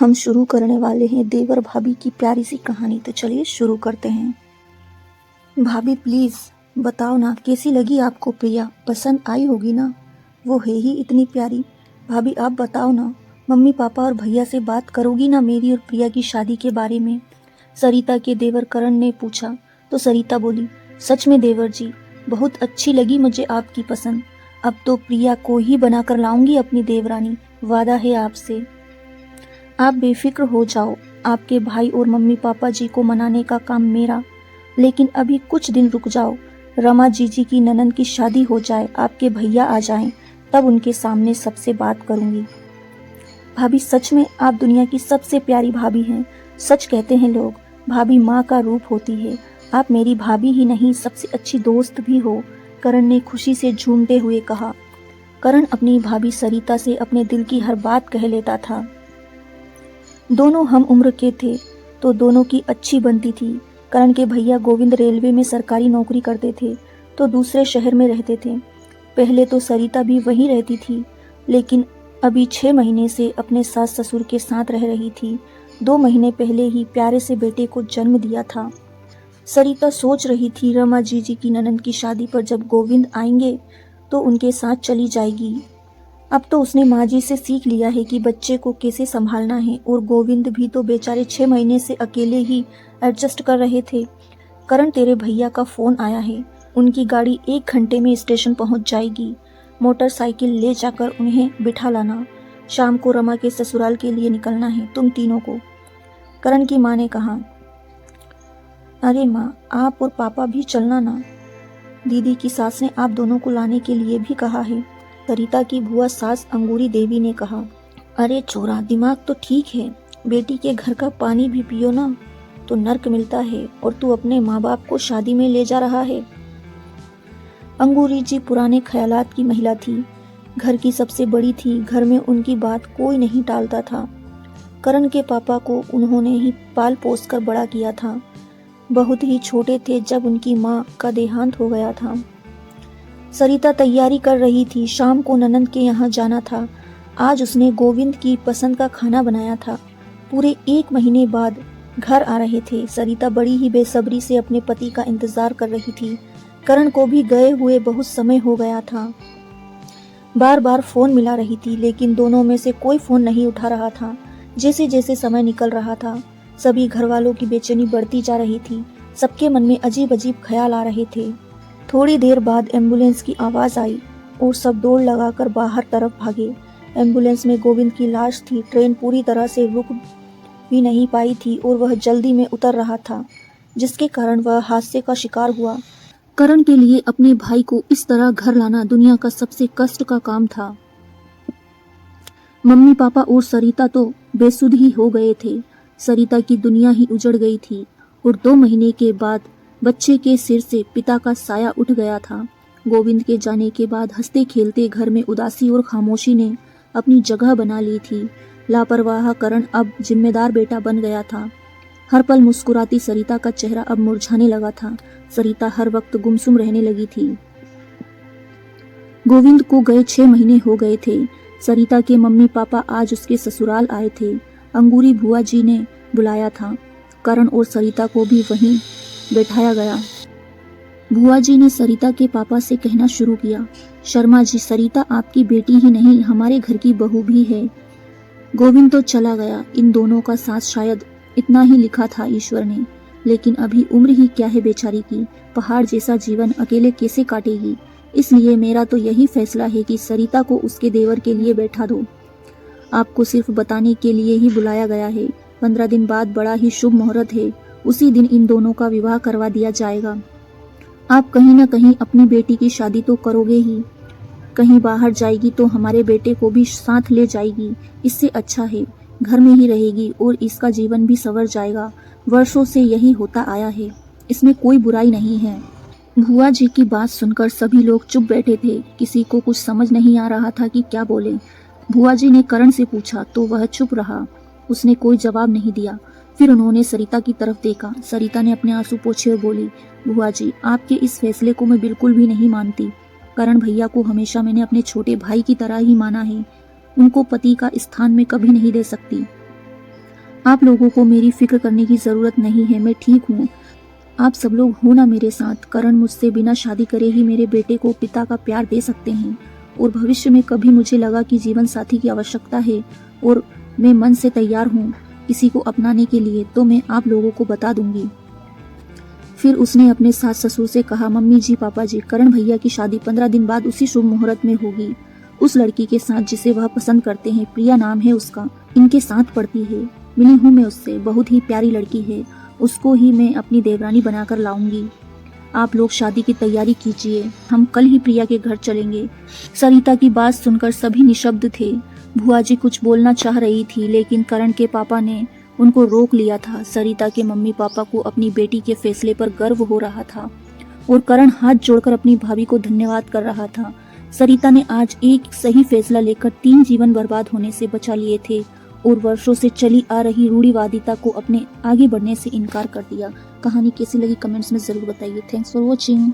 हम शुरू करने वाले हैं देवर भाभी की प्यारी सी कहानी। तो चलिए शुरू करते हैं। भाभी प्लीज़ बताओ ना, कैसी लगी आपको प्रिया? पसंद आई होगी ना, वो है ही इतनी प्यारी। भाभी आप बताओ ना, मम्मी पापा और भैया से बात करोगी ना मेरी और प्रिया की शादी के बारे में? सरिता के देवर करण ने पूछा। तो सरिता बोली, सच में देवर जी, बहुत अच्छी लगी मुझे आपकी पसंद। अब तो प्रिया को ही बनाकर लाऊंगी अपनी देवरानी, वादा है आपसे। आप बेफिक्र हो जाओ, आपके भाई और मम्मी पापा जी को मनाने का काम मेरा। लेकिन अभी कुछ दिन रुक जाओ, रमा जीजी की ननद की शादी हो जाए, आपके भैया आ जाएं, तब उनके सामने सबसे बात करूंगी। भाभी सच में आप दुनिया की सबसे प्यारी भाभी हैं। सच कहते हैं लोग, भाभी माँ का रूप होती है। आप मेरी भाभी ही नहीं, सबसे अच्छी दोस्त भी हो, करण ने खुशी से झूमते हुए कहा। करण अपनी भाभी सरिता से अपने दिल की हर बात कह लेता था। दोनों हम उम्र के थे तो दोनों की अच्छी बनती थी। करण के भैया गोविंद रेलवे में सरकारी नौकरी करते थे तो दूसरे शहर में रहते थे। पहले तो सरिता भी वहीं रहती थी, लेकिन अभी 6 महीने से अपने सास ससुर के साथ रह रही थी। 2 महीने पहले ही प्यारे से बेटे को जन्म दिया था। सरिता सोच रही थी रमा जीजी की ननद की शादी पर जब गोविंद आएंगे तो उनके साथ चली जाएगी। अब तो उसने माँ जी से सीख लिया है कि बच्चे को कैसे संभालना है, और गोविंद भी तो बेचारे 6 महीने से अकेले ही एडजस्ट कर रहे थे। करण तेरे भैया का फोन आया है, उनकी गाड़ी 1 घंटे में स्टेशन पहुंच जाएगी। मोटरसाइकिल ले जाकर उन्हें बिठा लाना। शाम को रमा के ससुराल के लिए निकलना है तुम तीनों को। करण की माँ ने कहा। अरे माँ, आप और पापा भी चलना ना, दीदी की सास ने आप दोनों को लाने के लिए भी कहा है। सरिता की बुआ सास अंगूरी देवी ने कहा। अरे चोरा, दिमाग तो ठीक है, बेटी के घर का पानी भी पियो ना तो नर्क मिलता है, और तू अपने माँ बाप को शादी में ले जा रहा है। अंगूरी जी पुराने ख्यालात की महिला थी, घर की सबसे बड़ी थी। घर में उनकी बात कोई नहीं टालता था। करण के पापा को उन्होंने ही पाल पोस कर बड़ा किया था। बहुत ही छोटे थे जब उनकी माँ का देहांत हो गया था। सरिता तैयारी कर रही थी, शाम को ननद के यहाँ जाना था। आज उसने गोविंद की पसंद का खाना बनाया था। पूरे 1 महीने बाद घर आ रहे थे। सरिता बड़ी ही बेसब्री से अपने पति का इंतजार कर रही थी। करण को भी गए हुए बहुत समय हो गया था। बार बार फोन मिला रही थी, लेकिन दोनों में से कोई फोन नहीं उठा रहा था। जैसे जैसे समय निकल रहा था, सभी घर वालों की बेचैनी बढ़ती जा रही थी। सबके मन में अजीब अजीब ख्याल आ रहे थे। थोड़ी देर बाद एम्बुलेंस की आवाज आई और सब दौड़ लगाकर बाहर तरफ भागे। एम्बुलेंस में गोविंद की लाश थी। ट्रेन पूरी तरह से रुक भी नहीं पाई थी और वह जल्दी में उतर रहा था, जिसके कारण वह हादसे का शिकार हुआ। करण के लिए अपने भाई को इस तरह घर लाना दुनिया का सबसे कष्ट का काम था। मम्मी पापा और सरिता तो बेसुध ही हो गए थे। सरिता की दुनिया ही उजड़ गई थी, और 2 महीने के बाद बच्चे के सिर से पिता का साया उठ गया था। गोविंद के जाने के बाद हंसते खेलते घर में उदासी और खामोशी ने अपनी जगह बना ली थी। लापरवाह करण अब जिम्मेदार बेटा बन गया था। हर पल मुस्कुराती सरिता का चेहरा अब मुरझाने लगा था। सरिता हर वक्त गुमसुम रहने लगी थी। गोविंद को गए 6 महीने हो गए थे। सरिता के मम्मी पापा आज उसके ससुराल आए थे। अंगूरी बुआ जी ने बुलाया था। करण और सरिता को भी वहीं बैठाया गया। बुआ जी ने सरिता के पापा से कहना शुरू किया, शर्मा जी, सरिता आपकी बेटी ही नहीं, हमारे घर की बहू भी है। गोविंद तो चला गया, इन दोनों का साथ शायद इतना ही लिखा था ईश्वर ने, लेकिन अभी उम्र ही क्या है बेचारी की, पहाड़ जैसा जीवन अकेले कैसे काटेगी। इसलिए मेरा तो यही फैसला है कि सरिता को उसके देवर के लिए बैठा दो। आपको सिर्फ बताने के लिए ही बुलाया गया है। 15 दिन बाद बड़ा ही शुभ मुहूर्त है, उसी दिन इन दोनों का विवाह करवा दिया जाएगा। आप कहीं न कहीं अपनी बेटी की शादी तो करोगे ही, कहीं बाहर जाएगी तो हमारे बेटे को भी साथ ले जाएगी। इससे अच्छा है घर में ही रहेगी और इसका जीवन भी संवर जाएगा। वर्षों से यही होता आया है, इसमें कोई बुराई नहीं है। बुआ जी की बात सुनकर सभी लोग चुप बैठे थे। किसी को कुछ समझ नहीं आ रहा था कि क्या बोले। बुआ जी ने करण से पूछा तो वह चुप रहा, उसने कोई जवाब नहीं दिया। फिर उन्होंने सरिता की तरफ देखा। सरिता ने अपने आंसू पोंछे और बोली, बुआ जी, आपके इस फैसले को मैं बिल्कुल भी नहीं मानती। करण भैया को हमेशा मैंने अपने छोटे भाई की तरह ही माना है, उनको पति का स्थान में कभी नहीं दे सकती। आप लोगों को मेरी फिक्र करने की ज़रूरत नहीं है, मैं ठीक हूँ। आप सब लोग हो ना मेरे साथ। करण मुझसे बिना शादी करे ही मेरे बेटे को पिता का प्यार दे सकते हैं, और भविष्य में कभी मुझे लगा कि जीवन साथी की आवश्यकता है और मैं मन से तैयार हूँ किसी को अपनाने के लिए, तो मैं आप लोगों को बता दूंगी। फिर उसने अपने सास ससुर से कहा, मम्मी जी, पापा जी, करण भैया की शादी 15 दिन बाद उसी शुभ मुहूर्त में होगी, उस लड़की के साथ जिसे वह पसंद करते हैं। प्रिया नाम है उसका, इनके साथ पढ़ती है। मिली हूँ मैं उससे, बहुत ही प्यारी लड़की है। उसको ही मैं अपनी देवरानी बनाकर लाऊंगी। आप लोग शादी की तैयारी कीजिए, हम कल ही प्रिया के घर चलेंगे। सरिता की बात सुनकर सभी निशब्द थे। भुआ जी कुछ बोलना चाह रही थी, लेकिन करण के पापा ने उनको रोक लिया था। सरिता के मम्मी पापा को अपनी बेटी के फैसले पर गर्व हो रहा था, और करण हाथ जोड़कर अपनी भाभी को धन्यवाद कर रहा था। सरिता ने आज एक सही फैसला लेकर 3 जीवन बर्बाद होने से बचा लिए थे, और वर्षों से चली आ रही रूढ़िवादिता को अपने आगे बढ़ने से इनकार कर दिया। कहानी कैसी लगी कमेंट्स में जरूर बताइए। Thanks for watching.